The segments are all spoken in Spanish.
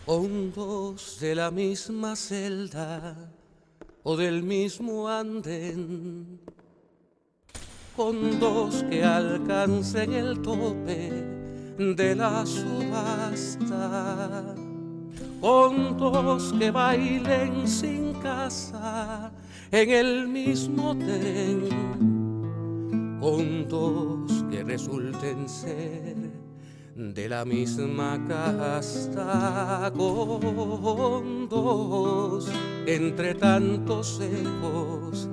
hondos de la misma celda o del mismo andén, con dos que alcancen el tope de la subasta, con dos que bailen sin casa en el mismo tren, con dos que resulten ser de la misma casta, con dos entre tantos ecos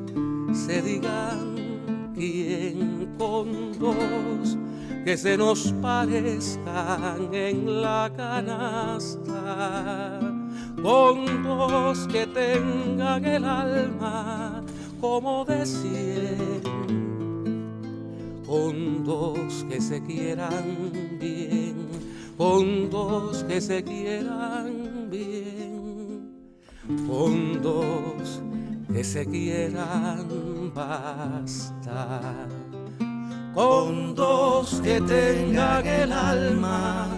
se digan quién, con dos que se nos parezcan en la canasta, con dos que tengan el alma como de 100, con dos que se quieran bien, con dos que se quieran bien, con dos que se quieran bastar, con dos que tengan el alma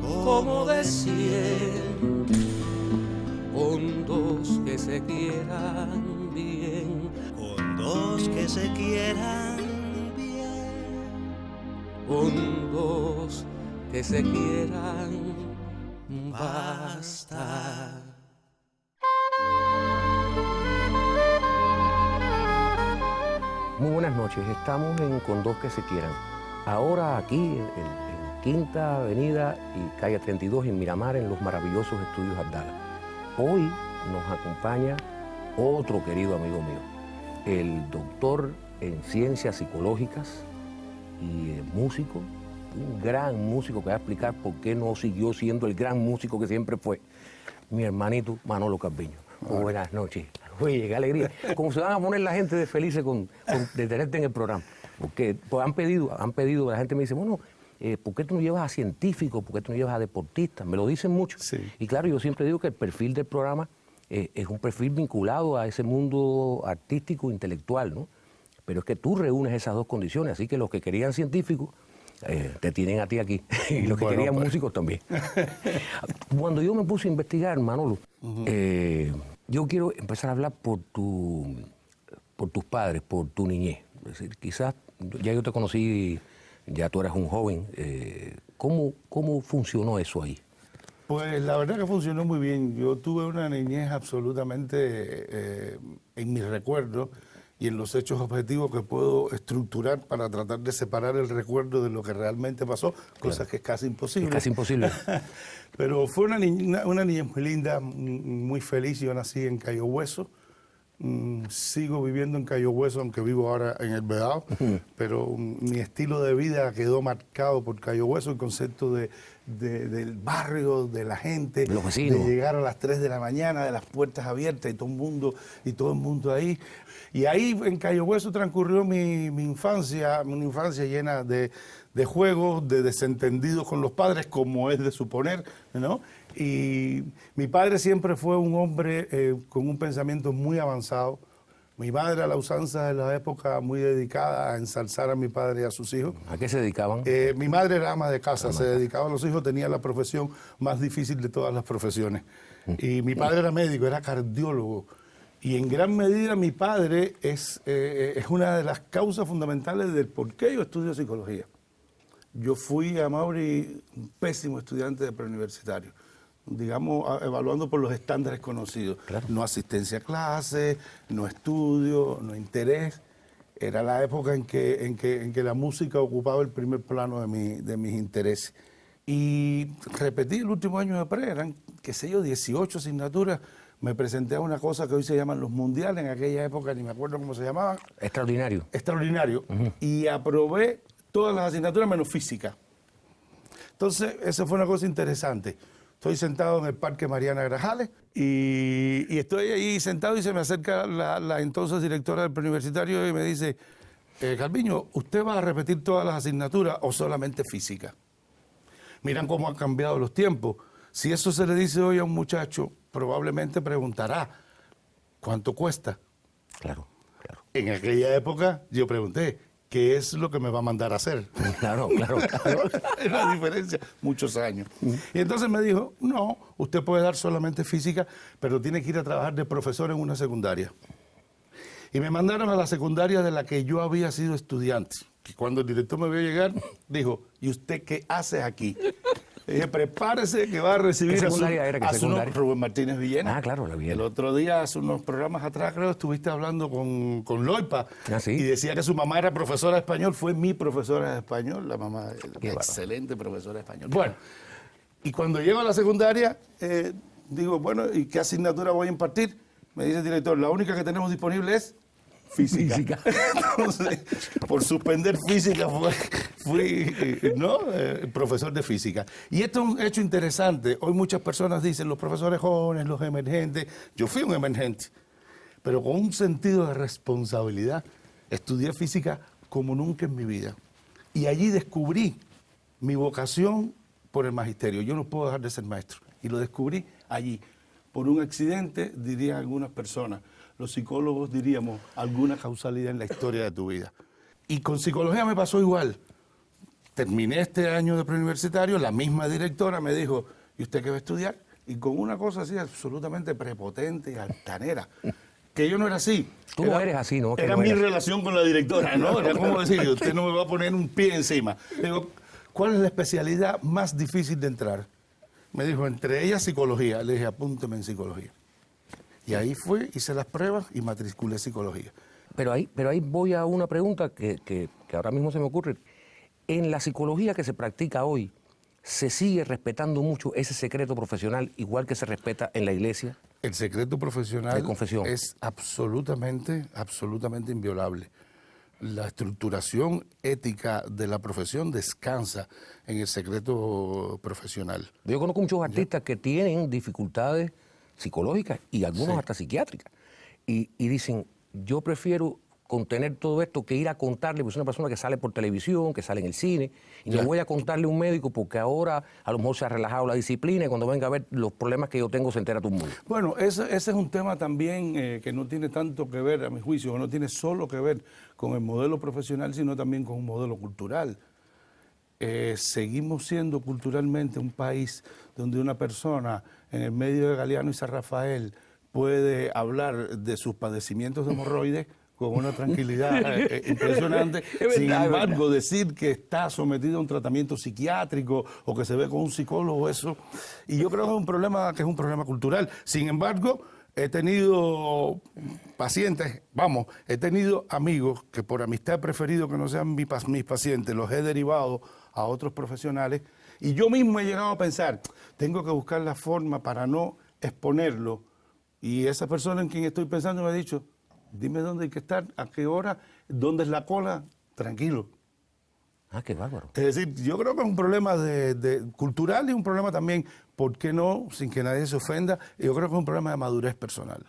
como de 100, con dos que se quieran bien, con dos que se quieran, con dos que se quieran bastar. Muy buenas noches, estamos en Con dos que se quieran. Ahora aquí en Quinta Avenida y Calle 32 en Miramar, en los maravillosos estudios Abdala. Hoy nos acompaña otro querido amigo mío, el doctor en ciencias psicológicas y músico, un gran músico que va a explicar por qué no siguió siendo el gran músico que siempre fue, mi hermanito Manolo Calviño. Buenas noches. Oye, qué alegría. ¿Cómo se van a poner la gente de felices de tenerte en el programa? Porque pues, han pedido, la gente me dice, bueno, ¿por qué tú no llevas a científicos? ¿Por qué tú no llevas a deportistas? Me lo dicen mucho. Sí. Y claro, yo siempre digo que el perfil del programa es un perfil vinculado a ese mundo artístico, intelectual, ¿no? Pero es que tú reúnes esas dos condiciones, así que los que querían científicos te tienen a ti aquí, y los que querían músicos también. Cuando yo me puse a investigar, Manolo, yo quiero empezar a hablar por tus padres, por tu niñez. Es decir, quizás ya yo te conocí, ya tú eras un joven. ¿Cómo funcionó eso ahí? Pues la verdad que funcionó muy bien. Yo tuve una niñez absolutamente en mis recuerdos y en los hechos objetivos que puedo estructurar para tratar de separar el recuerdo de lo que realmente pasó, cosa que es casi imposible. Es casi imposible. Pero fue una niñez muy linda, muy feliz. Yo nací en Cayo Hueso. Sigo viviendo en Cayo Hueso, aunque vivo ahora en El Vedado, pero mi estilo de vida quedó marcado por Cayo Hueso, el concepto del barrio, de la gente, los vecinos, de llegar a las 3 de la mañana, de las puertas abiertas y todo el mundo ahí. Y ahí en Cayo Hueso transcurrió mi infancia, una infancia llena de juegos, de desentendidos con los padres, como es de suponer, ¿no? Y mi padre siempre fue un hombre con un pensamiento muy avanzado. Mi madre, a la usanza de la época, muy dedicada a ensalzar a mi padre y a sus hijos. ¿A qué se dedicaban? Mi madre era ama de casa, se dedicaba a los hijos, tenía la profesión más difícil de todas las profesiones. Y mi padre era médico, era cardiólogo. Y en gran medida mi padre es una de las causas fundamentales del por qué yo estudio psicología. Yo fui a Mauri un pésimo estudiante de preuniversitario, digamos, evaluando por los estándares conocidos. Claro. No asistencia a clase, no estudio, no interés. Era la época en que la música ocupaba el primer plano de mis intereses. Y repetí el último año de pre, eran, qué sé yo, 18 asignaturas. Me presenté a una cosa que hoy se llaman los mundiales, en aquella época ni me acuerdo cómo se llamaban. Extraordinario. Extraordinario. Y aprobé todas las asignaturas menos física. Entonces, eso fue una cosa interesante. Estoy sentado en el Parque Mariana Grajales y estoy ahí sentado y se me acerca la entonces directora del preuniversitario y me dice, Calviño, ¿usted va a repetir todas las asignaturas o solamente física? Miran cómo han cambiado los tiempos. Si eso se le dice hoy a un muchacho, probablemente preguntará, ¿cuánto cuesta? Claro, claro. En aquella época yo pregunté, que es lo que me va a mandar a hacer. Claro. Es la diferencia, muchos años. Y entonces me dijo, no, usted puede dar solamente física, pero tiene que ir a trabajar de profesor en una secundaria. Y me mandaron a la secundaria de la que yo había sido estudiante. Que cuando el director me vio llegar, dijo, ¿y usted qué hace aquí? Le dije, prepárese que va a recibir ¿Qué a su secundaria era? ¿Qué secundaria? Rubén Martínez Villena. Ah, claro, la Villena. El otro día, hace unos programas atrás, creo, estuviste hablando con Loipa. Ah, ¿sí? Y decía que su mamá era profesora de español. Fue mi profesora de español, la mamá, excelente profesora de español. Bueno, y cuando llego a la secundaria, digo, bueno, ¿y qué asignatura voy a impartir? Me dice el director, la única que tenemos disponible es física. Entonces, por suspender física fui profesor de física. Y esto es un hecho interesante. Hoy muchas personas dicen, los profesores jóvenes, los emergentes. Yo fui un emergente, pero con un sentido de responsabilidad. Estudié física como nunca en mi vida. Y allí descubrí mi vocación por el magisterio. Yo no puedo dejar de ser maestro. Y lo descubrí allí. Por un accidente, dirían algunas personas. Los psicólogos diríamos alguna causalidad en la historia de tu vida. Y con psicología me pasó igual. Terminé este año de preuniversitario, la misma directora me dijo, ¿y usted qué va a estudiar? Y con una cosa así absolutamente prepotente y altanera, que yo no era así. Tú no eres así, ¿no? Era mi relación con la directora, ¿no? Era como decir, usted no me va a poner un pie encima. Le digo, ¿cuál es la especialidad más difícil de entrar? Me dijo, entre ellas psicología. Le dije, apúnteme en psicología. Y ahí fui, hice las pruebas y matriculé psicología. Pero ahí voy a una pregunta que ahora mismo se me ocurre. En la psicología que se practica hoy, ¿se sigue respetando mucho ese secreto profesional igual que se respeta en la iglesia? El secreto profesional De confesión. es absolutamente inviolable. La estructuración ética de la profesión descansa en el secreto profesional. Yo conozco muchos artistas que tienen dificultades psicológicas y algunos hasta psiquiátricas. Y dicen, yo prefiero contener todo esto que ir a contarle, porque es una persona que sale por televisión, que sale en el cine, y no voy a contarle a un médico porque ahora a lo mejor se ha relajado la disciplina y cuando venga a ver los problemas que yo tengo se entera todo el mundo. Bueno, ese es un tema también que no tiene tanto que ver, a mi juicio, no tiene solo que ver con el modelo profesional, sino también con un modelo cultural. Seguimos siendo culturalmente un país donde una persona en el medio de Galeano y San Rafael puede hablar de sus padecimientos de hemorroides con una tranquilidad impresionante. Sin embargo, decir que está sometido a un tratamiento psiquiátrico o que se ve con un psicólogo, eso. Y yo creo que es un problema cultural. Sin embargo, he tenido pacientes, he tenido amigos que por amistad he preferido que no sean mis pacientes, los he derivado a otros profesionales. Y yo mismo he llegado a pensar, tengo que buscar la forma para no exponerlo. Y esa persona en quien estoy pensando me ha dicho, dime dónde hay que estar, a qué hora, dónde es la cola, tranquilo. Ah, qué bárbaro. Es decir, yo creo que es un problema cultural y un problema también, ¿por qué no? Sin que nadie se ofenda, yo creo que es un problema de madurez personal.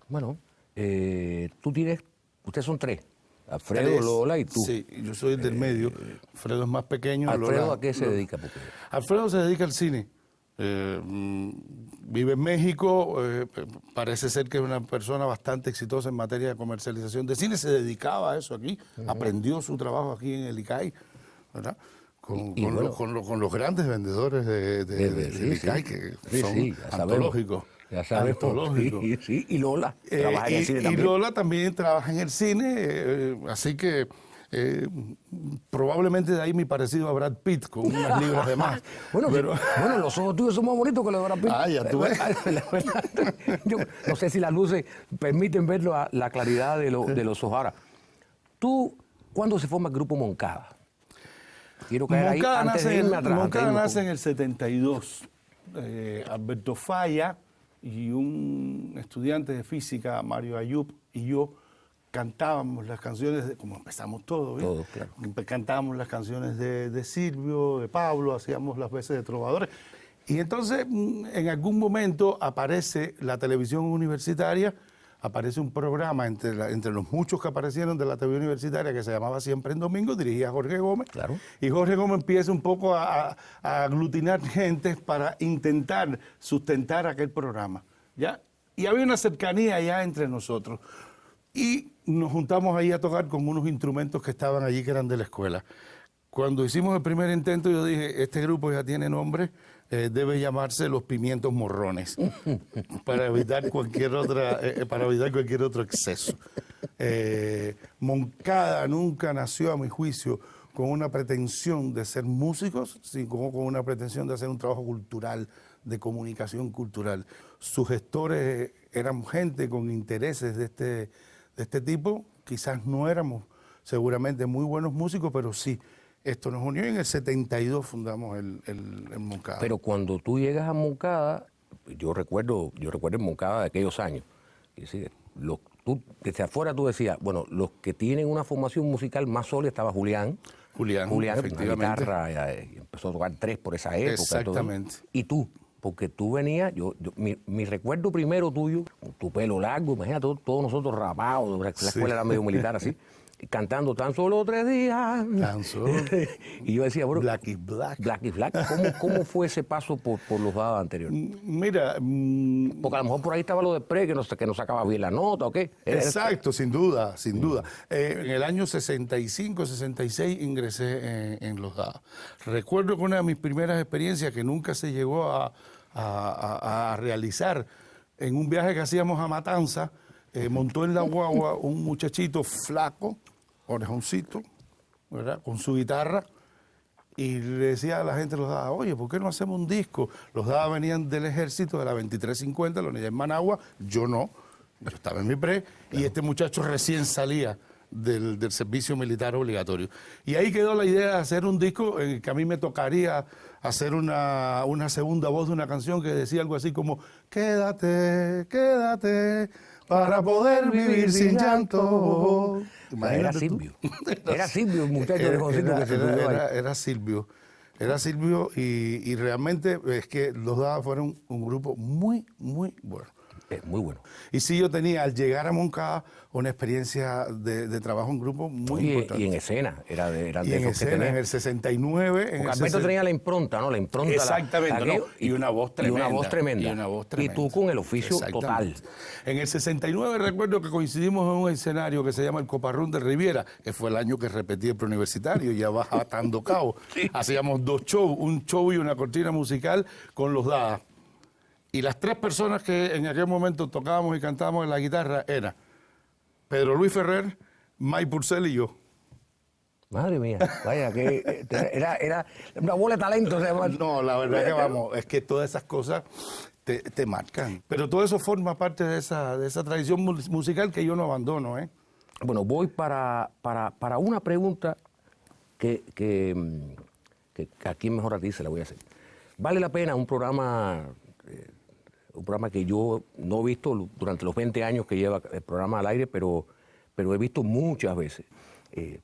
Bueno, ustedes son tres, Alfredo, Lola y tú. Sí, yo soy del medio, Alfredo es más pequeño. ¿Alfredo Lola, a qué se dedica? Alfredo se dedica al cine. Vive en México, parece ser que es una persona bastante exitosa en materia de comercialización de cine, se dedicaba a eso aquí, aprendió su trabajo aquí en el ICAI, ¿verdad? Con los grandes vendedores del ICAI, que son antológicos. Ya sabes, y Lola trabaja en el cine también. Y Lola también trabaja en el cine, así que probablemente de ahí mi parecido a Brad Pitt, con unas libras de más. Bueno, los ojos tuyos son más bonitos que los de Brad Pitt. Ah, ya tú ves. Yo no sé si las luces permiten ver la claridad de los ojos. Ahora, ¿tú cuándo se forma el grupo Moncada? Quiero caer ahí antes de irme atrás. Moncada nace en el 72. Alberto Falla y un estudiante de física, Mario Ayub, y yo cantábamos las canciones, como empezamos todos, Todos, claro. Cantábamos las canciones de Silvio, de Pablo, hacíamos las veces de trovadores. Y entonces, en algún momento aparece la televisión universitaria, aparece un programa entre los muchos que aparecieron de la televisión universitaria que se llamaba Siempre en Domingo, dirigía Jorge Gómez. Claro. Y Jorge Gómez empieza un poco a aglutinar gente para intentar sustentar aquel programa, ¿ya? Y había una cercanía ya entre nosotros. Y nos juntamos ahí a tocar con unos instrumentos que estaban allí, que eran de la escuela. Cuando hicimos el primer intento, yo dije, este grupo ya tiene nombre, debe llamarse Los Pimientos Morrones, para evitar cualquier otro exceso. Moncada nunca nació, a mi juicio, con una pretensión de ser músicos, sino con una pretensión de hacer un trabajo cultural, de comunicación cultural. Sus gestores eran gente con intereses de este tipo. Quizás no éramos seguramente muy buenos músicos, pero sí. Esto nos unió y en el 72 fundamos el Moncada. Pero cuando tú llegas a Moncada, yo recuerdo en Moncada de aquellos años, es decir, tú, desde afuera tú decías, bueno, los que tienen una formación musical más sólida estaba Julián, efectivamente. una guitarra, empezó a tocar 3 por esa época. Exactamente. Y tú, porque tú venías, mi recuerdo primero tuyo, tu pelo largo, imagínate, todos nosotros rapados, la escuela era medio militar así, cantando tan solo 3 días. Tan solo. Y yo decía, bueno, Black is Black. Black is Black. ¿Cómo fue ese paso por los dados anteriores? Mira. Porque a lo mejor por ahí estaba lo de Pre, que no sacaba bien la nota, ¿o qué? Exacto, sin duda. En el año 65, 66 ingresé en los dados. Recuerdo que una de mis primeras experiencias, que nunca se llegó a realizar, en un viaje que hacíamos a Matanza, montó en la guagua un muchachito flaco, orejoncito, ¿verdad?, con su guitarra, y le decía a la gente de los Dadas, oye, ¿por qué no hacemos un disco? Los Dadas venían del ejército, de la 2350, la unidad en Managua, yo no, yo estaba en mi pre, y este muchacho recién salía del servicio militar obligatorio. Y ahí quedó la idea de hacer un disco en el que a mí me tocaría hacer una segunda voz de una canción que decía algo así como, quédate, quédate, para poder vivir sin llanto. Era Silvio. Era Silvio, el muchacho de Joncito que se subió ahí. Era Silvio. Era Silvio y realmente es que los Dadas fueron un grupo muy, muy bueno. Muy bueno. Y sí, yo tenía, al llegar a Moncada, una experiencia de trabajo en grupo muy importante. Y en escena, eran de y en esos que escena, tenían. en el 69. Porque Alberto tenía la impronta, ¿no? La impronta. Exactamente, aquello, ¿no? Y una voz tremenda. Y una voz tremenda. Y una voz tremenda. Y tú con el oficio total. En el 69 recuerdo que coincidimos en un escenario que se llama el Coparrón de Riviera, que fue el año que repetí el preuniversitario, ya va atando cabo. Sí. Hacíamos 2 shows, un show y una cortina musical con los Dadas. Y las 3 personas que en aquel momento tocábamos y cantábamos en la guitarra eran Pedro Luis Ferrer, Mike Purcell y yo. Madre mía, vaya, que era una bola de talento. No, la verdad que vamos, es que todas esas cosas te marcan. Pero todo eso forma parte de esa tradición musical que yo no abandono, ¿eh? Bueno, voy para una pregunta que aquí mejor a ti se la voy a hacer. ¿Vale la pena un programa que yo no he visto durante los 20 años que lleva el programa al aire, pero he visto muchas veces?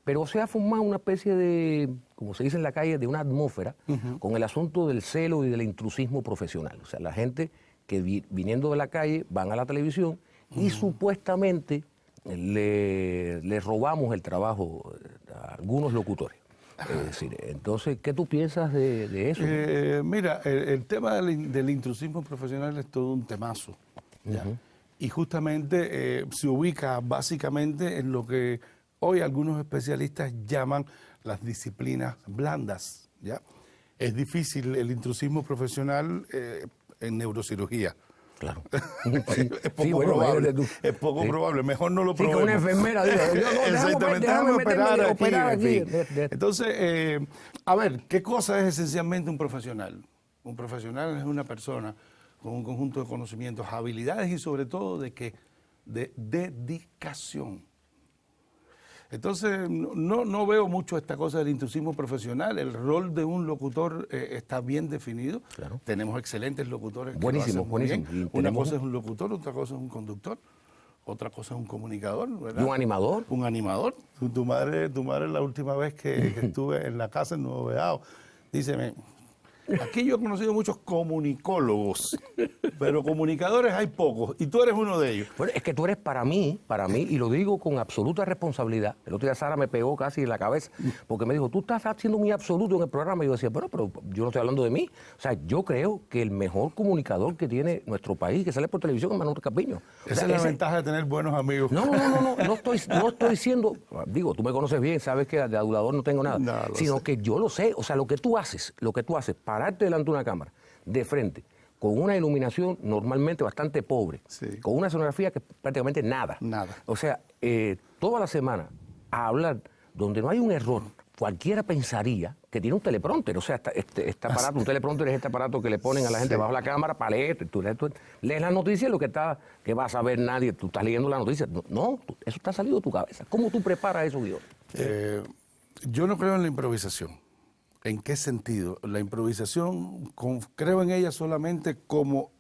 Pero se ha formado una especie de, como se dice en la calle, de una atmósfera con el asunto del celo y del intrusismo profesional. O sea, la gente que viniendo de la calle van a la televisión y supuestamente le robamos el trabajo a algunos locutores. Es decir, entonces, ¿qué tú piensas de eso? Mira, el tema del intrusismo profesional es todo un temazo, ¿ya? Y justamente se ubica básicamente en lo que hoy algunos especialistas llaman las disciplinas blandas, ¿ya? Es difícil el intrusismo profesional en neurocirugía. Claro. Es poco probable. Es poco probable. Mejor no lo probemos. Sí, que una enfermera diga, exactamente, déjame operar aquí. aquí. Entonces, a ver, ¿qué cosa es esencialmente un profesional? Un profesional es una persona con un conjunto de conocimientos, habilidades y sobre todo de dedicación. Entonces, no veo mucho esta cosa del intrusismo profesional. El rol de un locutor está bien definido. Claro. Tenemos excelentes locutores. Buenísimo. Una cosa es un locutor, otra cosa es un conductor, otra cosa es un comunicador, ¿verdad? ¿Y un animador? Un animador. Tu madre la última vez que estuve en la casa en Nuevo Vedado, díceme, Aquí yo he conocido muchos comunicólogos, pero comunicadores hay pocos, y tú eres uno de ellos. Bueno, es que tú eres para mí, y lo digo con absoluta responsabilidad. El otro día Sara me pegó casi en la cabeza, porque me dijo, tú estás siendo muy absoluto en el programa. Y yo decía, bueno, pero yo no estoy hablando de mí. O sea, yo creo que el mejor comunicador que tiene nuestro país, que sale por televisión, es Manuel Carpiño. Esa es la ventaja de tener buenos amigos. No estoy diciendo, digo, tú me conoces bien, sabes que de adulador no tengo nada, No, sino sé. que yo lo sé, o sea, lo que tú haces, pararte delante de una cámara, de frente, con una iluminación normalmente bastante pobre, Sí. con una escenografía que prácticamente nada. Nada. O sea, toda la semana a hablar donde no hay un error, cualquiera pensaría que tiene un teleprompter. O sea, este aparato, un teleprompter es este aparato que le ponen a la gente Sí. bajo la cámara para leer. Tú lees la noticia, que va a saber nadie, tú estás leyendo la noticia. No, eso está salido de tu cabeza. ¿Cómo tú preparas eso, guión? Yo no creo en la improvisación. ¿En qué sentido? La improvisación, creo en ella solamente como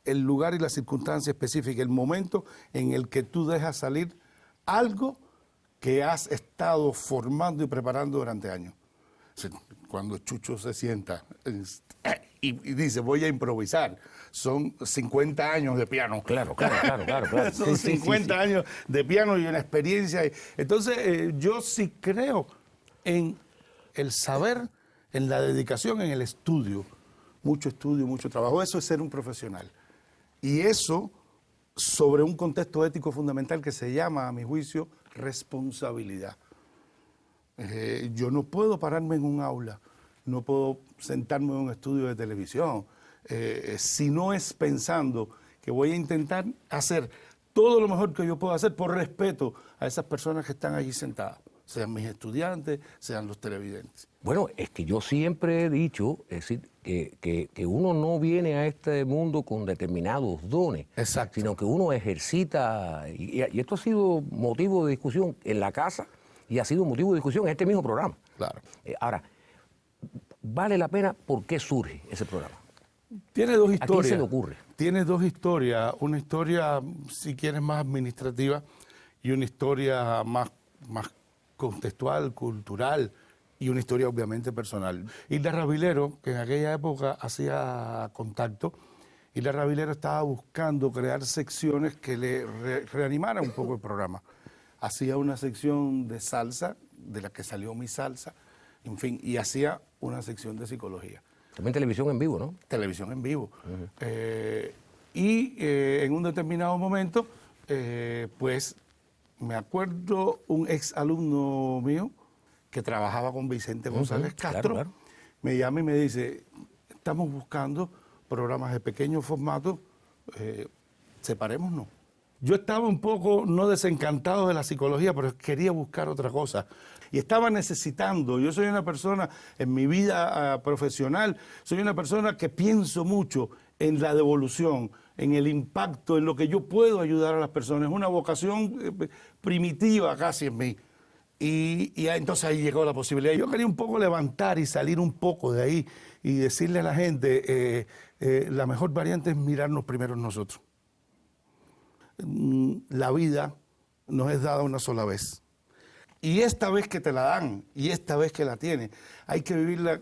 el lugar y la circunstancia específica, el momento en el que tú dejas salir algo que has estado formando y preparando durante años. O sea, cuando Chucho se sienta y dice, voy a improvisar, son 50 años de piano. Claro. Son 50 años de piano y una experiencia. Entonces, yo sí creo en el saber, en la dedicación, en el estudio, mucho trabajo. Eso es ser un profesional. Y eso sobre un contexto ético fundamental que se llama, a mi juicio, responsabilidad. Yo no puedo pararme en un aula, no puedo sentarme en un estudio de televisión, si no es pensando que voy a intentar hacer todo lo mejor que yo puedo hacer por respeto a esas personas que están allí sentadas, sean mis estudiantes, sean los televidentes. Bueno, es que yo siempre he dicho, es decir, que uno no viene a este mundo con determinados dones, Exacto. sino que uno ejercita, y esto ha sido motivo de discusión en la casa y ha sido motivo de discusión en este mismo programa. Claro. Ahora, ¿vale la pena? ¿Por qué surge ese programa? Tiene dos ¿A historias. quién se le ocurre? Tiene dos historias. Una historia, si quieres, más administrativa y una historia más contextual, cultural y una historia obviamente personal. Hilda Ravilero, que en aquella época hacía Contacto, Hilda Ravilero estaba buscando crear secciones que le reanimaran un poco el programa. Hacía una sección de salsa, de la que salió Mi Salsa, en fin, y hacía una sección de psicología. También televisión en vivo, ¿no? Televisión en vivo. En un determinado momento, pues me acuerdo un ex alumno mío que trabajaba con Vicente González Castro, claro. me llama y me dice, estamos buscando programas de pequeño formato, separémonos. Yo estaba un poco, no desencantado de la psicología, pero quería buscar otra cosa. Y estaba necesitando, yo soy una persona en mi vida profesional, soy una persona que pienso mucho en la devolución, en el impacto, en lo que yo puedo ayudar a las personas. Es una vocación primitiva casi en mí. Y entonces ahí llegó la posibilidad. Yo quería un poco levantar y salir un poco de ahí y decirle a la gente, la mejor variante es mirarnos primero nosotros. La vida nos es dada una sola vez. Y esta vez que te la dan, y esta vez que la tienes, hay que vivirla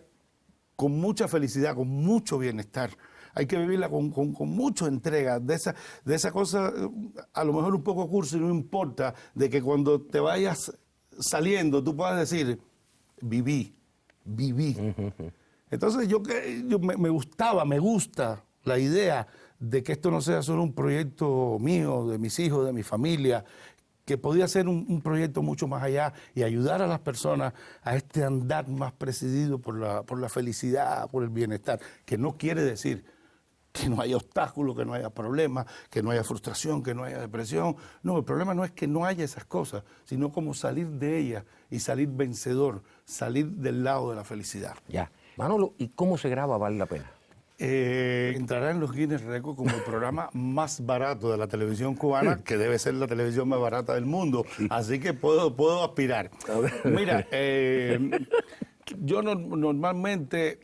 con mucha felicidad, con mucho bienestar. Hay que vivirla con mucha entrega, de esa cosa, a lo mejor un poco cursi, no importa, de que cuando te vayas saliendo tú puedas decir, viví. Entonces me gusta la idea de que esto no sea solo un proyecto mío, de mis hijos, de mi familia, que podía ser un proyecto mucho más allá y ayudar a las personas a este andar más presidido por la felicidad, por el bienestar, que no quiere decir que no haya obstáculos, que no haya problemas, que no haya frustración, que no haya depresión. No, el problema no es que no haya esas cosas, sino cómo salir de ellas y salir vencedor, salir del lado de la felicidad. Ya. Manolo, ¿y cómo se graba Vale la Pena? Entrará en los Guinness Records como el programa más barato de la televisión cubana, que debe ser la televisión más barata del mundo. Así que puedo aspirar. Mira, yo normalmente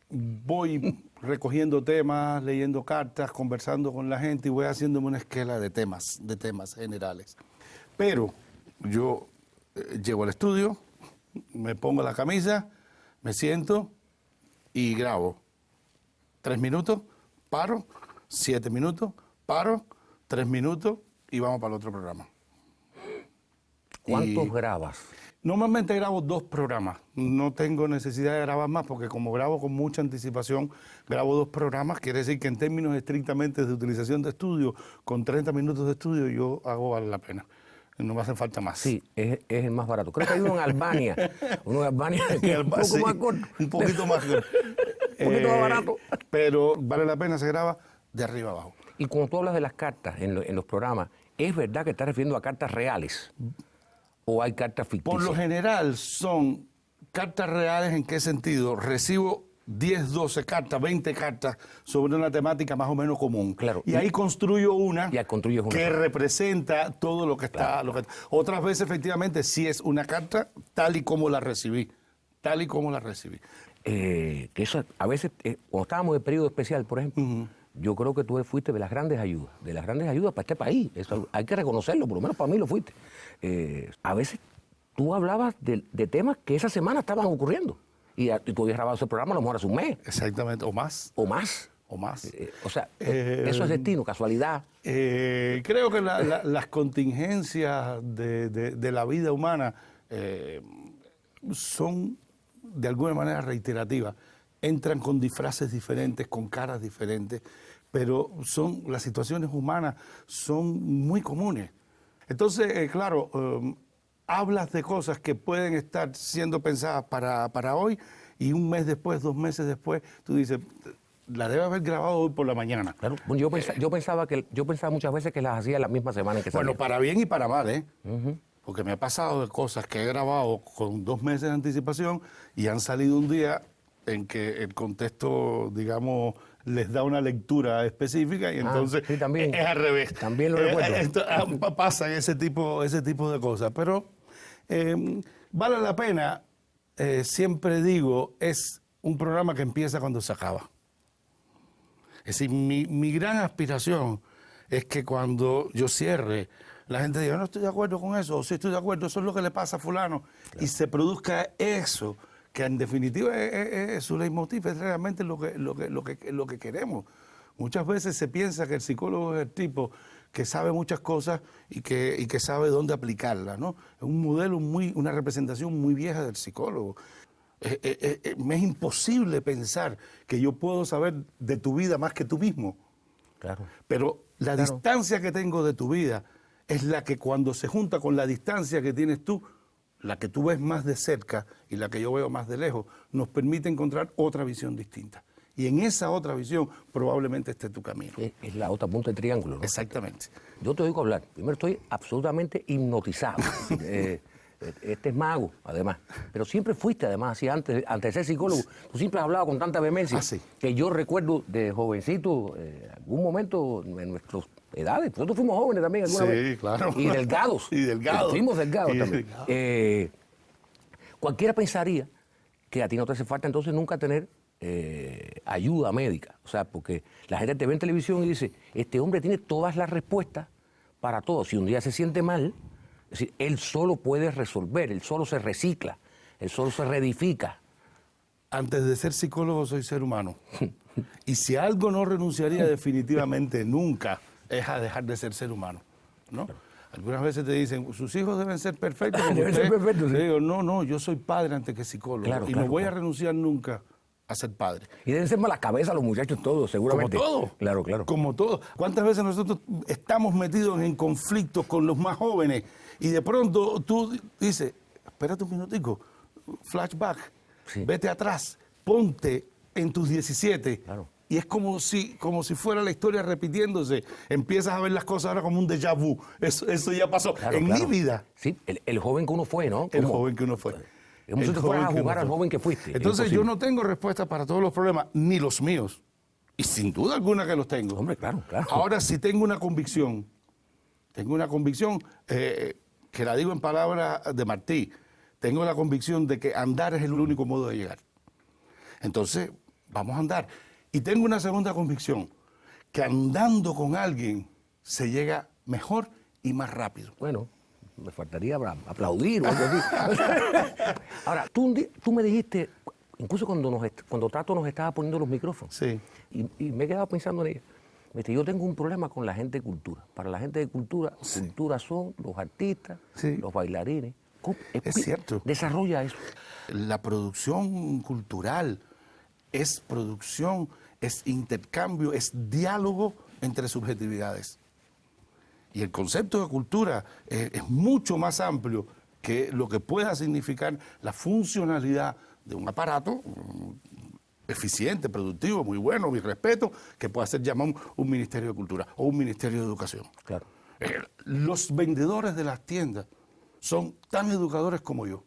voy recogiendo temas, leyendo cartas, conversando con la gente y voy haciéndome una esquela de temas generales. Pero yo llego al estudio, me pongo la camisa, me siento y grabo. 3 minutos, paro, 7 minutos, paro, 3 minutos y vamos para el otro programa. ¿Cuántos Y grabas? normalmente grabo 2 programas. No tengo necesidad de grabar más porque como grabo con mucha anticipación, grabo 2 programas. Quiere decir que en términos estrictamente de utilización de estudio, con 30 minutos de estudio, yo hago vale la pena. No me hace falta más. Sí, es el más barato. Creo que hay uno en Albania. Uno en Albania que es un poco Sí, más corto. un poquito más corto. Un poquito más barato. Pero vale la pena, se graba de arriba abajo. Y cuando tú hablas de las cartas en los programas, ¿es verdad que estás refiriendo a cartas reales? ¿O hay cartas ficticias? Por lo general son cartas reales. ¿En qué sentido? Recibo 10, 12 cartas, 20 cartas sobre una temática más o menos común. Claro. Y ahí construyo una Y ahí construyes una. que representa todo lo que está. Otras veces, efectivamente, sí es una carta tal y como la recibí. Tal y como la recibí. Que eso a veces, cuando estábamos en periodo especial, por ejemplo, yo creo que tú fuiste de las grandes ayudas para este país. Eso hay que reconocerlo, por lo menos para mí lo fuiste. A veces tú hablabas de temas que esa semana estaban ocurriendo. Y tú habías grabado ese programa a lo mejor hace un mes. Exactamente, o más. O más. O más. O sea, eso es destino, casualidad. Creo que las contingencias de la vida humana son de alguna manera reiterativas. Entran con disfraces diferentes, con caras diferentes, pero las situaciones humanas son muy comunes. Entonces, claro, hablas de cosas que pueden estar siendo pensadas para hoy y un mes después, 2 meses después, tú dices, la debe haber grabado hoy por la mañana. Claro. Bueno, yo pensaba muchas veces que las hacía la misma semana en que salía. Bueno, para bien y para mal, ¿eh? Porque me ha pasado de cosas que he grabado con 2 meses de anticipación y han salido un día en que el contexto, digamos, les da una lectura específica y entonces sí, también. es al revés. También lo recuerdo. Pasan ese tipo de cosas. Pero vale la pena, siempre digo, es un programa que empieza cuando se acaba. Es decir, mi gran aspiración es que cuando yo cierre, la gente diga, no estoy de acuerdo con eso, o sí estoy de acuerdo, eso es lo que le pasa a fulano, claro. Y se produzca eso, que en definitiva es su leitmotiv, es realmente lo que queremos. Muchas veces se piensa que el psicólogo es el tipo que sabe muchas cosas y que sabe dónde aplicarlas, ¿no? Es un modelo una representación muy vieja del psicólogo. Me es imposible pensar que yo puedo saber de tu vida más que tú mismo. Claro. Pero la distancia que tengo de tu vida es la que cuando se junta con la distancia que tienes tú, la que tú ves más de cerca y la que yo veo más de lejos, nos permite encontrar otra visión distinta. Y en esa otra visión probablemente esté tu camino. Es la otra punta del triángulo, ¿no? Exactamente. Yo te oigo hablar. Primero estoy absolutamente hipnotizado. Este es mago, además. Pero siempre fuiste, además, así antes de ser psicólogo. Tú siempre has hablado con tanta vehemencia que yo recuerdo de jovencito, algún momento en nuestras edades. Nosotros fuimos jóvenes también alguna vez. Sí, claro. Y delgados. Y delgados. Fuimos delgados y también. Delgado. Cualquiera pensaría que a ti no te hace falta entonces nunca tener ayuda médica. O sea, porque la gente te ve en televisión y dice, este hombre tiene todas las respuestas para todo. Si un día se siente mal, es decir, él solo puede resolver, él solo se recicla, él solo se reedifica. Antes de ser psicólogo soy ser humano. Y si algo no renunciaría definitivamente nunca es a dejar de ser humano, ¿no? Algunas veces te dicen, sus hijos deben ser perfectos. Deben ser perfectos, sí. Yo digo, no, yo soy padre antes que psicólogo. Claro, no voy a renunciar nunca a ser padre. Y deben ser malas cabezas los muchachos todos, seguramente. Como todo. Claro. Como todo. ¿Cuántas veces nosotros estamos metidos en conflictos con los más jóvenes y de pronto tú dices, espérate un minutico, flashback, vete atrás, ponte en tus 17. Claro. Y es como si fuera la historia repitiéndose. Empiezas a ver las cosas ahora como un déjà vu. Eso ya pasó en mi vida. Sí, el joven que uno fue, ¿no? El joven que uno fue. Es como si tú fueras a jugar al joven que fuiste. Entonces yo no tengo respuesta para todos los problemas, ni los míos. Y sin duda alguna que los tengo. Hombre, claro. Ahora sí tengo una convicción. Que la digo en palabras de Martí. Tengo la convicción de que andar es el único modo de llegar. Entonces, vamos a andar. Y tengo una segunda convicción, que andando con alguien se llega mejor y más rápido. Bueno, me faltaría aplaudir o algo así. Ahora, tú me dijiste, incluso cuando Tato nos estaba poniendo los micrófonos. Sí. Y me he quedado pensando en ella. Me dice, yo tengo un problema con la gente de cultura. Para la gente de cultura, cultura son los artistas, Sí. los bailarines. Es cierto. Desarrolla eso. La producción cultural es producción, es intercambio, es diálogo entre subjetividades. Y el concepto de cultura es mucho más amplio que lo que pueda significar la funcionalidad de un aparato eficiente, productivo, muy bueno, mi respeto, que pueda ser llamado un Ministerio de Cultura o un Ministerio de Educación. Claro. Los vendedores de las tiendas son tan educadores como yo.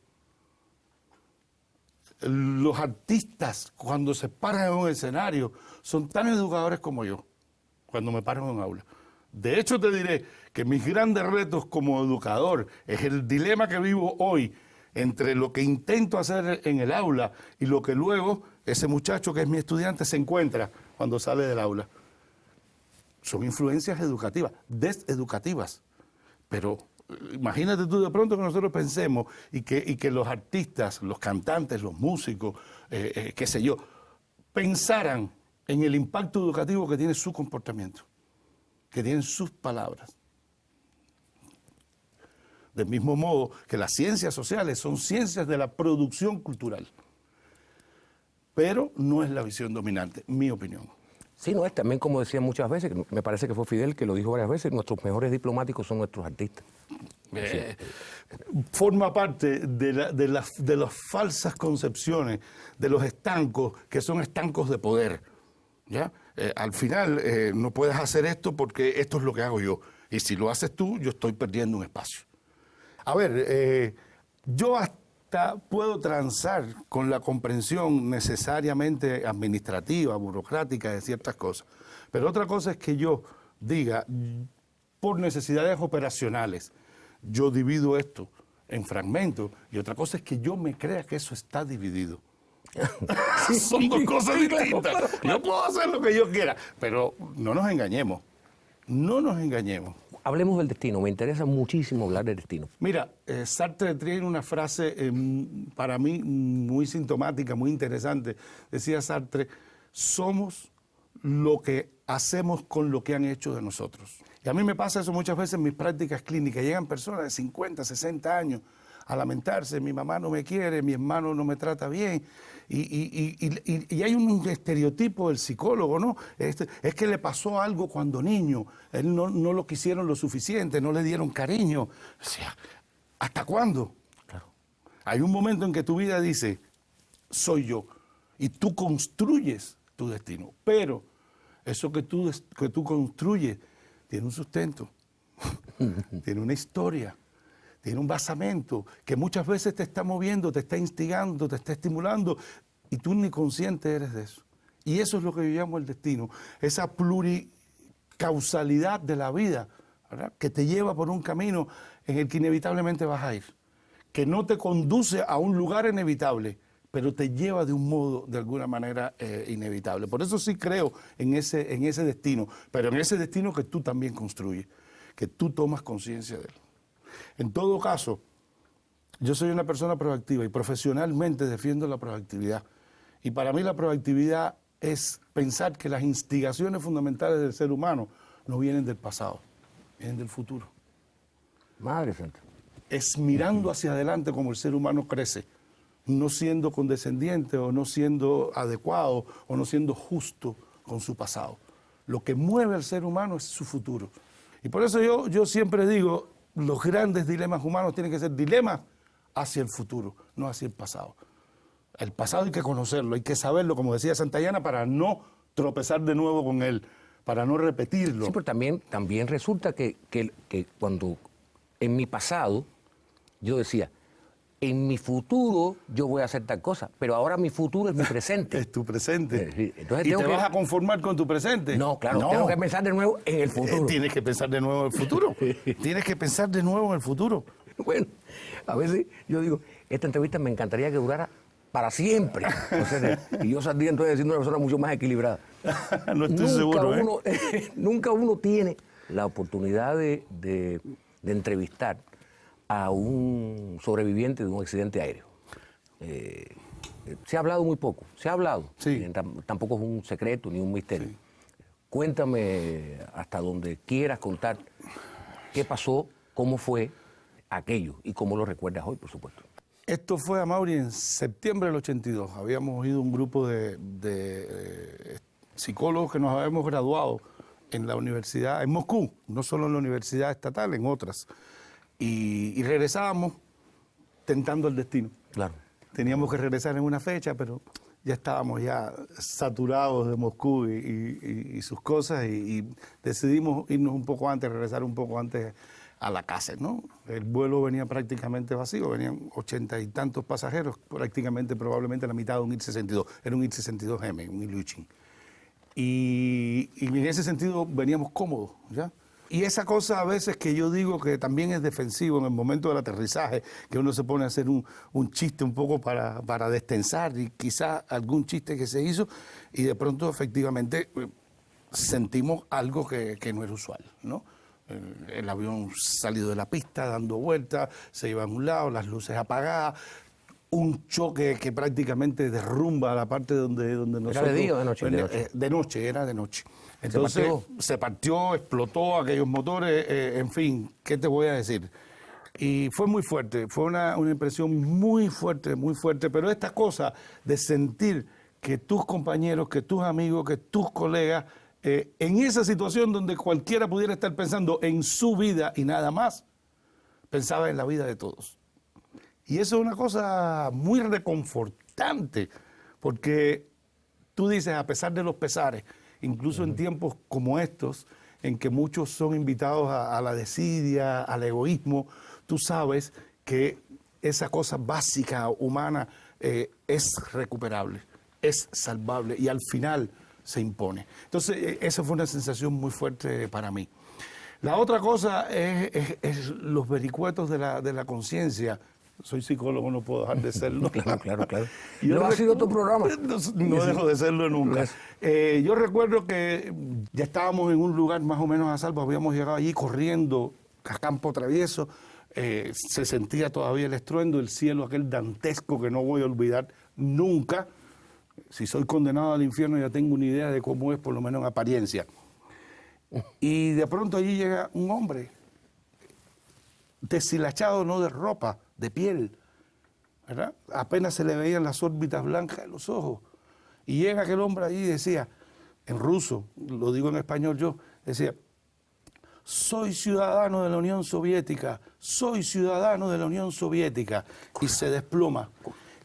Los artistas, cuando se paran en un escenario, son tan educadores como yo, cuando me paro en un aula. De hecho, te diré que mis grandes retos como educador es el dilema que vivo hoy entre lo que intento hacer en el aula y lo que luego ese muchacho que es mi estudiante se encuentra cuando sale del aula. Son influencias educativas, deseducativas. Pero imagínate tú de pronto que nosotros pensemos y que los artistas, los cantantes, los músicos, qué sé yo, pensaran en el impacto educativo que tiene su comportamiento, que tienen sus palabras. Del mismo modo que las ciencias sociales son ciencias de la producción cultural. Pero no es la visión dominante, mi opinión. Sí, no es también, como decía muchas veces, me parece que fue Fidel que lo dijo varias veces, nuestros mejores diplomáticos son nuestros artistas. Forma parte de las falsas concepciones, de los estancos, que son estancos de poder. ¿Ya? Al final, no puedes hacer esto porque esto es lo que hago yo. Y si lo haces tú, yo estoy perdiendo un espacio. A ver, yo hasta puedo transar con la comprensión necesariamente administrativa, burocrática de ciertas cosas. Pero otra cosa es que yo diga, por necesidades operacionales, yo divido esto en fragmentos, y otra cosa es que yo me crea que eso está dividido. Son dos cosas distintas. Claro. Yo puedo hacer lo que yo quiera, pero no nos engañemos. No nos engañemos. Hablemos del destino, me interesa muchísimo hablar del destino. Mira, Sartre tiene una frase para mí muy sintomática, muy interesante. Decía Sartre, somos lo que hacemos con lo que han hecho de nosotros. Y a mí me pasa eso muchas veces en mis prácticas clínicas. Llegan personas de 50, 60 años a lamentarse, mi mamá no me quiere, mi hermano no me trata bien. Y hay un estereotipo del psicólogo, ¿no? Es que le pasó algo cuando niño, él no lo quisieron lo suficiente, no le dieron cariño. O sea, ¿hasta cuándo? Claro. Hay un momento en que tu vida dice, soy yo, y tú construyes tu destino. Pero eso que tú construyes tiene un sustento, tiene una historia, tiene un basamento que muchas veces te está moviendo, te está instigando, te está estimulando y tú ni consciente eres de eso. Y eso es lo que yo llamo el destino, esa pluricausalidad de la vida, ¿verdad? Que te lleva por un camino en el que inevitablemente vas a ir, que no te conduce a un lugar inevitable, pero te lleva de un modo, de alguna manera, inevitable. Por eso sí creo en ese destino, pero en ese destino que tú también construyes, que tú tomas conciencia de él. En todo caso, yo soy una persona proactiva y profesionalmente defiendo la proactividad. Y para mí la proactividad es pensar que las instigaciones fundamentales del ser humano no vienen del pasado, vienen del futuro. Madre santa. Es mirando hacia adelante como el ser humano crece, no siendo condescendiente o no siendo adecuado o no siendo justo con su pasado. Lo que mueve al ser humano es su futuro. Y por eso yo siempre digo, los grandes dilemas humanos tienen que ser dilemas hacia el futuro, no hacia el pasado. El pasado hay que conocerlo, hay que saberlo, como decía Santayana, para no tropezar de nuevo con él, para no repetirlo. Sí, pero también resulta que cuando en mi pasado yo decía, en mi futuro yo voy a hacer tal cosa, pero ahora mi futuro es mi presente. Es tu presente. Sí. Entonces ¿Y te vas a conformar con tu presente? No, claro, tengo que pensar de nuevo en el futuro. Tienes que pensar de nuevo en el futuro. Tienes que pensar de nuevo en el futuro. Bueno, a veces yo digo, esta entrevista me encantaría que durara para siempre. O sea, y yo saldría entonces siendo una persona mucho más equilibrada. No estoy seguro, Nunca uno tiene la oportunidad de entrevistar a un sobreviviente de un accidente aéreo. Se ha hablado muy poco, se ha hablado. Sí. Tampoco es un secreto ni un misterio. Cuéntame hasta donde quieras contar qué pasó, cómo fue aquello y cómo lo recuerdas hoy, por supuesto. Esto fue, Amaury, en septiembre del 82. Habíamos ido un grupo de psicólogos que nos habíamos graduado en la universidad, en Moscú, no solo en la universidad estatal, en otras. Y regresábamos tentando el destino. Claro. Teníamos que regresar en una fecha, pero ya estábamos ya saturados de Moscú y sus cosas y decidimos irnos un poco antes, regresar un poco antes a la casa, ¿no? El vuelo venía prácticamente vacío, venían 80 y tantos pasajeros, prácticamente probablemente la mitad de un Il-62, era un Il-62M, un Ilyushin. Y en ese sentido veníamos cómodos, ¿ya? Y esa cosa a veces que yo digo que también es defensivo en el momento del aterrizaje, que uno se pone a hacer un chiste un poco para destensar y quizás algún chiste que se hizo y de pronto efectivamente sentimos algo que no era usual, ¿no? El avión salido de la pista, dando vueltas, se iba a un lado, las luces apagadas, un choque que prácticamente derrumba la parte donde nosotros... ¿Era de día o de noche? De noche, era de noche. Entonces se partió, explotó aquellos motores, en fin, ¿qué te voy a decir? Y fue muy fuerte, fue una impresión muy fuerte, pero esta cosa de sentir que tus compañeros, que tus amigos, que tus colegas, en esa situación donde cualquiera pudiera estar pensando en su vida y nada más, pensaba en la vida de todos. Y eso es una cosa muy reconfortante, porque tú dices, a pesar de los pesares, incluso en tiempos como estos, en que muchos son invitados a la desidia, al egoísmo, tú sabes que esa cosa básica humana es recuperable, es salvable y al final se impone. Entonces, esa fue una sensación muy fuerte para mí. La otra cosa es los vericuetos de la conciencia. Soy psicólogo, no puedo dejar de serlo. Claro. Yo ha sido tu programa. No dejo de serlo nunca. Yo recuerdo que ya estábamos en un lugar más o menos a salvo, habíamos llegado allí corriendo a campo traviesa, se sentía todavía el estruendo, el cielo aquel dantesco que no voy a olvidar nunca. Si soy condenado al infierno ya tengo una idea de cómo es, por lo menos en apariencia. Y de pronto allí llega un hombre, deshilachado no de ropa, de piel, ¿verdad? Apenas se le veían las órbitas blancas de los ojos. Y llega aquel hombre allí y decía, en ruso, lo digo en español yo, decía, soy ciudadano de la Unión Soviética, soy ciudadano de la Unión Soviética. Y se desploma.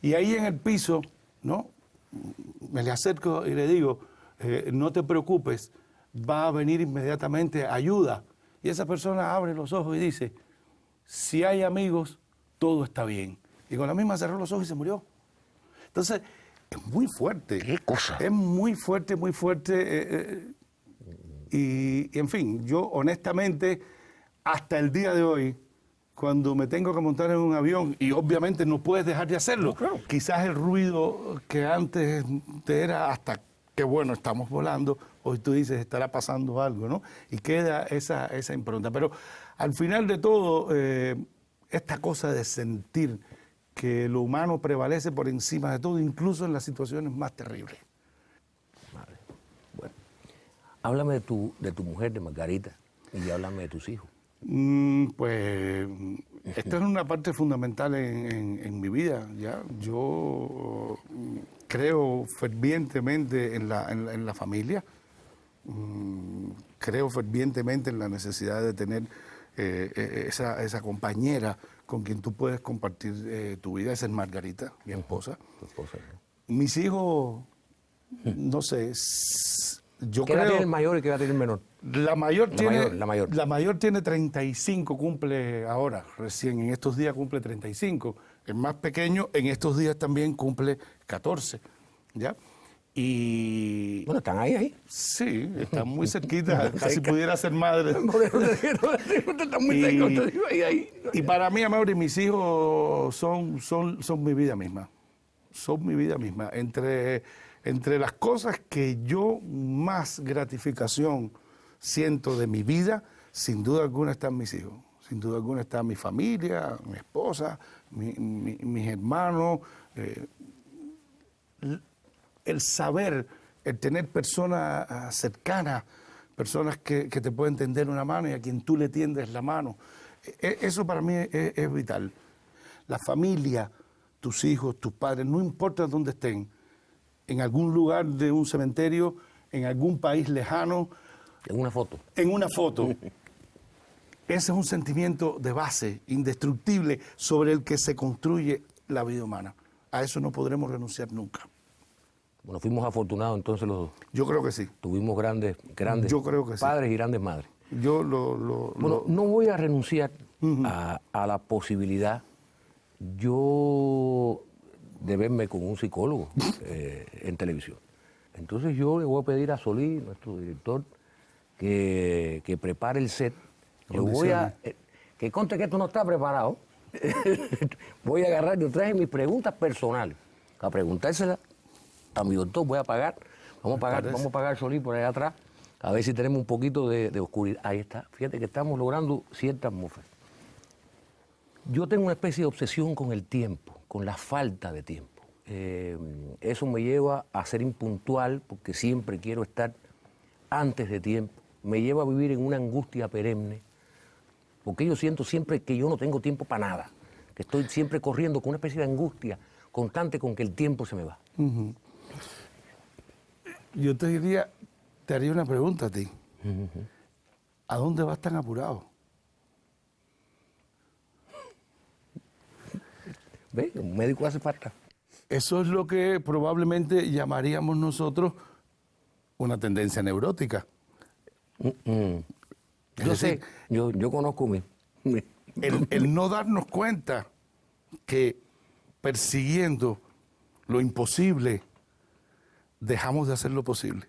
Y ahí en el piso, ¿no? Me le acerco y le digo, no te preocupes, va a venir inmediatamente ayuda. Y esa persona abre los ojos y dice, si hay amigos, todo está bien. Y con la misma cerró los ojos y se murió. Entonces, es muy fuerte. ¿Qué cosa? Es muy fuerte, muy fuerte. Y en fin, yo honestamente, hasta el día de hoy, cuando me tengo que montar en un avión, y obviamente no puedes dejar de hacerlo, No, claro. Quizás el ruido que antes te era hasta que bueno, estamos volando, hoy tú dices, estará pasando algo, ¿no? Y queda esa impronta. Pero al final de todo, esta cosa de sentir que lo humano prevalece por encima de todo, incluso en las situaciones más terribles. Madre. Bueno, háblame de tu mujer, de Margarita, y háblame de tus hijos. Pues esta es una parte fundamental en mi vida, ¿ya? Yo creo fervientemente en la familia, creo fervientemente en la necesidad de tener esa compañera con quien tú puedes compartir tu vida. Esa es Margarita, mi esposa. Tu esposa, ¿no? Mis hijos, no sé, yo ¿Qué edad creo... tiene el mayor y qué edad tiene el menor? La mayor tiene 35, cumple ahora, recién en estos días cumple 35. El más pequeño en estos días también cumple 14, ¿ya? Y... Bueno, están ahí. Sí, están muy cerquita, casi pudiera ser madre. Están muy cerca, te digo, ahí. Y para mí, Amaury, mis hijos son mi vida misma. Son mi vida misma. Entre las cosas que yo más gratificación siento de mi vida, sin duda alguna están mis hijos. Sin duda alguna está mi familia, mi esposa, mis hermanos. el saber, el tener personas cercanas, personas que te pueden tender una mano y a quien tú le tiendes la mano, eso para mí es vital. La familia, tus hijos, tus padres, no importa dónde estén, en algún lugar de un cementerio, en algún país lejano. En una foto. En una foto. Ese es un sentimiento de base, indestructible, sobre el que se construye la vida humana. A eso no podremos renunciar nunca. Bueno, fuimos afortunados entonces los dos. Yo creo que sí. Tuvimos grandes Yo creo que sí. padres y grandes madres. Yo Bueno, no voy a renunciar a la posibilidad yo de verme con un psicólogo en televisión. Entonces yo le voy a pedir a Solís, nuestro director, que prepare el set. Yo voy a... que conste que esto no está preparado. Voy a agarrar, yo traje mis preguntas personales, a preguntárselas a mi doctor. Voy a pagar, vamos a pagar Solís por allá atrás, a ver si tenemos un poquito de oscuridad. Ahí está, fíjate que estamos logrando cierta atmósfera. Yo tengo una especie de obsesión con el tiempo, con la falta de tiempo. Eso me lleva a ser impuntual, porque siempre quiero estar antes de tiempo. Me lleva a vivir en una angustia perenne, porque yo siento siempre que yo no tengo tiempo para nada, que estoy siempre corriendo con una especie de angustia constante con que el tiempo se me va. Yo te haría una pregunta a ti. ¿A dónde vas tan apurado? ¿Ves? Un médico hace falta. Eso es lo que probablemente llamaríamos nosotros una tendencia neurótica. Yo sé, yo conozco el no darnos cuenta que persiguiendo lo imposible dejamos de hacer lo posible.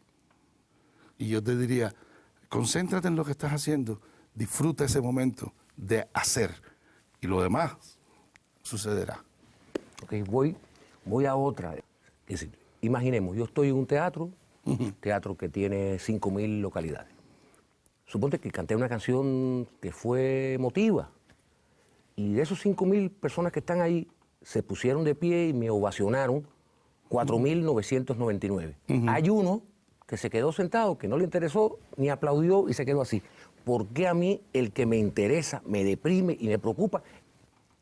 Y yo te diría, concéntrate en lo que estás haciendo, disfruta ese momento de hacer y lo demás sucederá. Ok, voy a otra. Es decir, imaginemos, yo estoy en un teatro que tiene 5.000 localidades. Suponte que canté una canción que fue emotiva y de esos 5.000 personas que están ahí se pusieron de pie y me ovacionaron 4.999. Hay uno que se quedó sentado, que no le interesó, ni aplaudió y se quedó así. ¿Por qué a mí el que me interesa, me deprime y me preocupa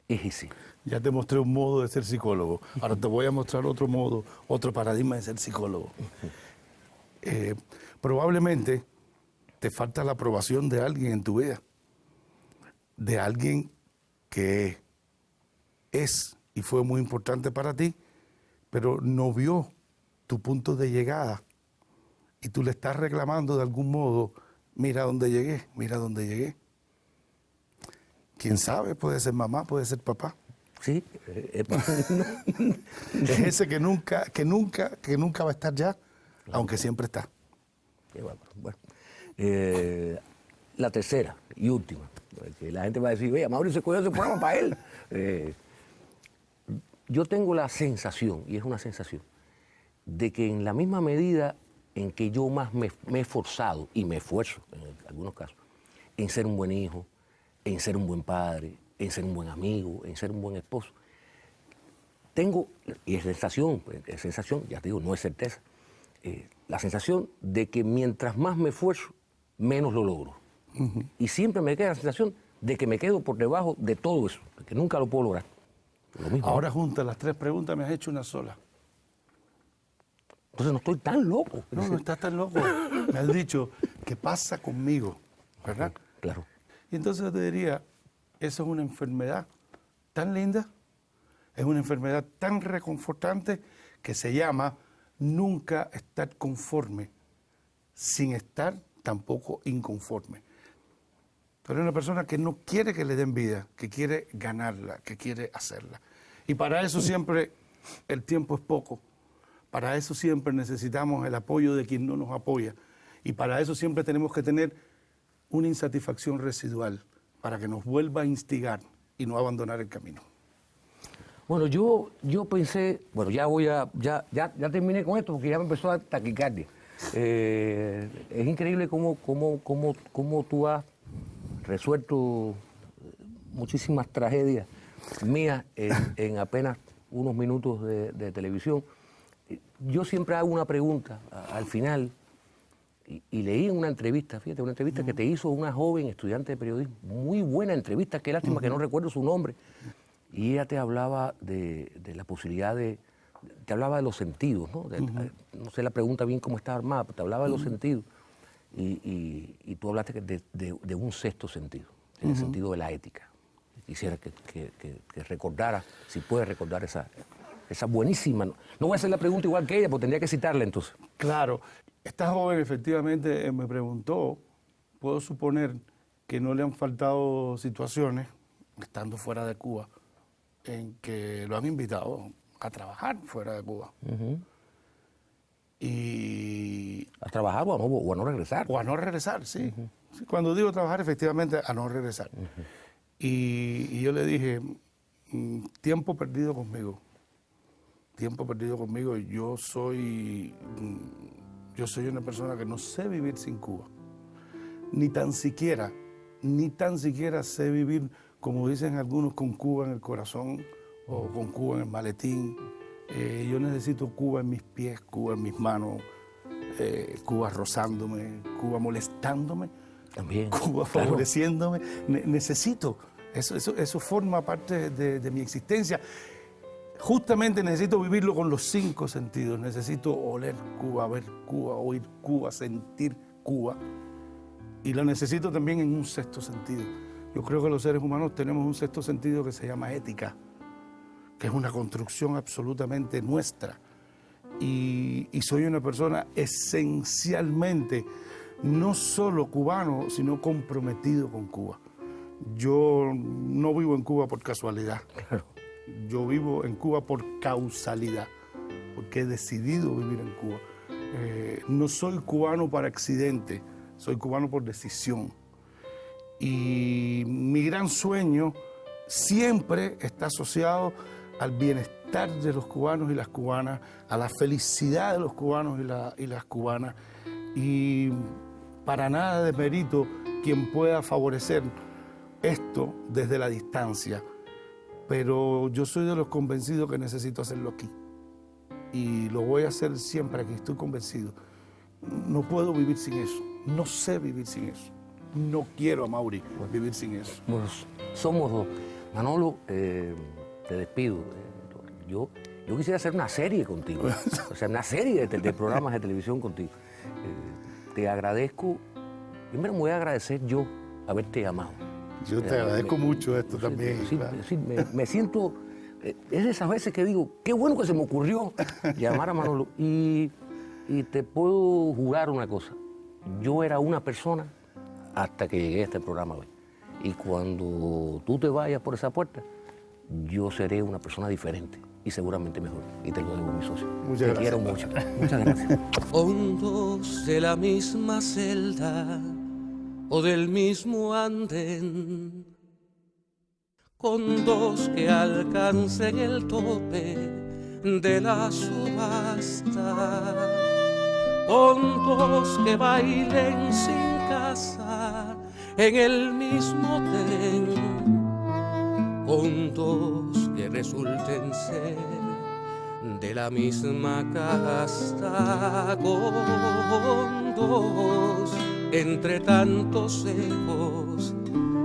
es ese? Ya te mostré un modo de ser psicólogo. Ahora te voy a mostrar otro modo, otro paradigma de ser psicólogo. Probablemente te falta la aprobación de alguien en tu vida, de alguien que es y fue muy importante para ti, pero no vio tu punto de llegada y tú le estás reclamando de algún modo, mira dónde llegué, mira dónde llegué. ¿Quién sabe? Puede ser mamá, puede ser papá. Sí. Es ese que nunca va a estar ya, aunque siempre está. Bueno, la tercera y última, porque la gente va a decir, oye, Mauricio escogió ese programa para él. Yo tengo la sensación, y es una sensación, de que en la misma medida en que yo más me he esforzado, y me esfuerzo en algunos casos, en ser un buen hijo, en ser un buen padre, en ser un buen amigo, en ser un buen esposo, tengo, y es sensación, ya te digo, no es certeza, la sensación de que mientras más me esfuerzo, menos lo logro. Y siempre me queda la sensación de que me quedo por debajo de todo eso, que nunca lo puedo lograr. Lo mismo. Ahora juntas las tres preguntas, me has hecho una sola. Entonces no estoy tan loco. No estás tan loco. Me has dicho, ¿qué pasa conmigo? ¿Verdad? Claro. Y entonces yo te diría, eso es una enfermedad tan linda, es una enfermedad tan reconfortante que se llama nunca estar conforme, sin estar tampoco inconforme. Pero es una persona que no quiere que le den vida, que quiere ganarla, que quiere hacerla. Y para eso siempre el tiempo es poco. Para eso siempre necesitamos el apoyo de quien no nos apoya. Y para eso siempre tenemos que tener una insatisfacción residual para que nos vuelva a instigar y no abandonar el camino. Bueno, yo pensé, bueno, ya terminé con esto porque ya me empezó a dar taquicardia. Es increíble cómo tú has resuelto muchísimas tragedias mías en apenas unos minutos de televisión. yo siempre hago una pregunta al final, y leí en una entrevista, fíjate, una entrevista que te hizo una joven estudiante de periodismo, muy buena entrevista, qué lástima que no recuerdo su nombre, y ella te hablaba de la posibilidad te hablaba de los sentidos, ¿no? No sé la pregunta bien cómo está armada, pero te hablaba de los sentidos, y tú hablaste de un sexto sentido, en el sentido de la ética. Quisiera que recordara, si puedes recordar esa buenísima. No voy a hacer la pregunta igual que ella, porque tendría que citarla entonces. Claro. Esta joven efectivamente me preguntó, puedo suponer que no le han faltado situaciones, estando fuera de Cuba, en que lo han invitado a trabajar fuera de Cuba. Y... ¿A trabajar o a no regresar? O a no regresar, sí. Sí, cuando digo trabajar, efectivamente, a no regresar. Y yo le dije, tiempo perdido conmigo. Tiempo perdido conmigo. Yo soy una persona que no sé vivir sin Cuba. Ni tan siquiera sé vivir, como dicen algunos, con Cuba en el corazón o con Cuba en el maletín. Yo necesito Cuba en mis pies, Cuba en mis manos, Cuba rozándome, Cuba molestándome, también, Cuba favoreciéndome. Necesito, eso forma parte de mi existencia. Justamente necesito vivirlo con los 5 sentidos. Necesito oler Cuba, ver Cuba, oír Cuba, sentir Cuba. Y lo necesito también en un sexto sentido. Yo creo que los seres humanos tenemos un sexto sentido que se llama ética, que es una construcción absolutamente nuestra. Y soy una persona esencialmente no solo cubano, sino comprometido con Cuba. Yo no vivo en Cuba por casualidad. Yo vivo en Cuba por causalidad, porque he decidido vivir en Cuba. No soy cubano por accidente, soy cubano por decisión. Y mi gran sueño siempre está asociado al bienestar de los cubanos y las cubanas, a la felicidad de los cubanos y las cubanas. Y para nada demerito quien pueda favorecer esto desde la distancia. Pero yo soy de los convencidos que necesito hacerlo aquí. Y lo voy a hacer siempre aquí, estoy convencido. No puedo vivir sin eso, no sé vivir sin eso. No quiero, Amaury, vivir sin eso. Bueno, somos dos. Manolo, te despido. Yo quisiera hacer una serie contigo, o sea, una serie de programas de televisión contigo. Te agradezco, primero me voy a agradecer yo haberte llamado. Yo te agradezco mucho esto también. Sí, claro. sí, me siento, es de esas veces que digo, qué bueno que se me ocurrió llamar a Manolo. Y te puedo jurar una cosa, yo era una persona hasta que llegué a este programa hoy. Y cuando tú te vayas por esa puerta, yo seré una persona diferente y seguramente mejor. Y te lo digo, mi socio. Muchas gracias. Te quiero mucho. Muchas gracias. Hondos de la misma celda o del mismo andén, con dos que alcancen el tope de la subasta, con dos que bailen sin casa en el mismo tren, con dos que resulten ser de la misma casta, con dos entre tantos ecos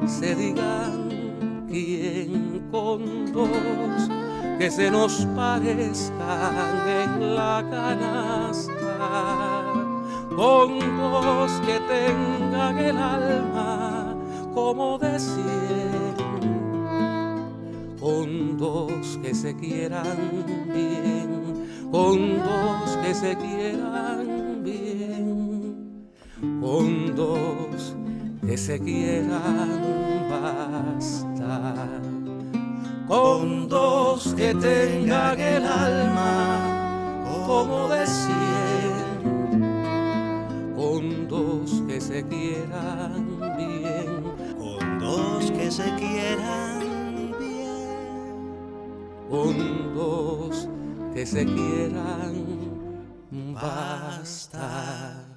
se digan quién, con dos que se nos parezcan en la canasta, con dos que tengan el alma como de 100, con dos que se quieran bien, con dos que se quieran bien, con dos que se quieran bastar, con dos que tengan el alma como de 100, con dos que se quieran bien, con dos que se quieran bien, con dos que se quieran bastar.